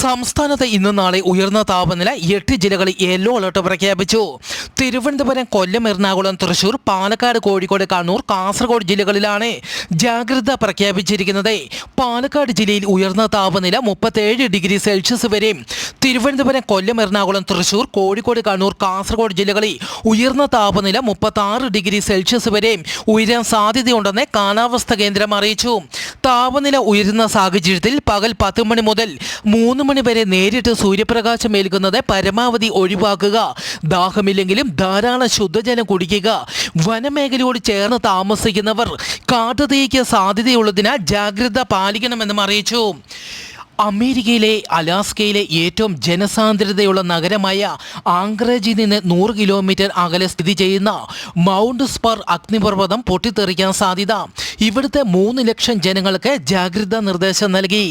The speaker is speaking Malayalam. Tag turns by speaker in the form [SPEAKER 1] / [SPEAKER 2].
[SPEAKER 1] സംസ്ഥാനത്ത് ഇന്നും നാളെ ഉയർന്ന താപനില 8 ജില്ലകളിൽ യെല്ലോ അലർട്ട് പ്രഖ്യാപിച്ചു. തിരുവനന്തപുരം, കൊല്ലം, എറണാകുളം, തൃശൂർ, പാലക്കാട്, കോഴിക്കോട്, കണ്ണൂർ, കാസർഗോഡ് ജില്ലകളിലാണ് ജാഗ്രത പ്രഖ്യാപിച്ചിരിക്കുന്നത്. പാലക്കാട് ജില്ലയിൽ ഉയർന്ന താപനില 37 ഡിഗ്രി സെൽഷ്യസ് വരെയും, തിരുവനന്തപുരം, കൊല്ലം, എറണാകുളം, തൃശൂർ, കോഴിക്കോട്, കണ്ണൂർ, കാസർഗോഡ് ജില്ലകളിൽ ഉയർന്ന താപനില 36 ഡിഗ്രി സെൽഷ്യസ് വരെയും ഉയരാൻ സാധ്യതയുണ്ടെന്ന് കാലാവസ്ഥാ കേന്ദ്രം അറിയിച്ചു. താപനില ഉയരുന്ന സാഹചര്യത്തിൽ പകൽ 10 മണി മുതൽ 3 മണി വരെ നേരിട്ട് സൂര്യപ്രകാശം ഏൽക്കുന്നത് പരമാവധി ഒഴിവാക്കുക. ദാഹമില്ലെങ്കിലും ധാരാളം ശുദ്ധജലം കുടിക്കുക. വനമേഖലയോട് ചേർന്ന് താമസിക്കുന്നവർ കാട്ടുതീയ്ക്ക് സാധ്യതയുള്ളതിനാൽ ജാഗ്രത പാലിക്കണമെന്നും അറിയിച്ചു. അമേരിക്കയിലെ അലാസ്കയിലെ ഏറ്റവും ജനസാന്ദ്രതയുള്ള നഗരമായ ആങ്ക്റേജിൽ നിന്ന് 100 കിലോമീറ്റർ അകലെ സ്ഥിതി ചെയ്യുന്ന മൗണ്ട് സ്പർ അഗ്നിപർവ്വതം പൊട്ടിത്തെറിക്കാൻ സാധ്യത. ഇവിടുത്തെ 3 ലക്ഷം ജനങ്ങൾക്ക് ജാഗ്രതാ നിർദ്ദേശം നൽകി.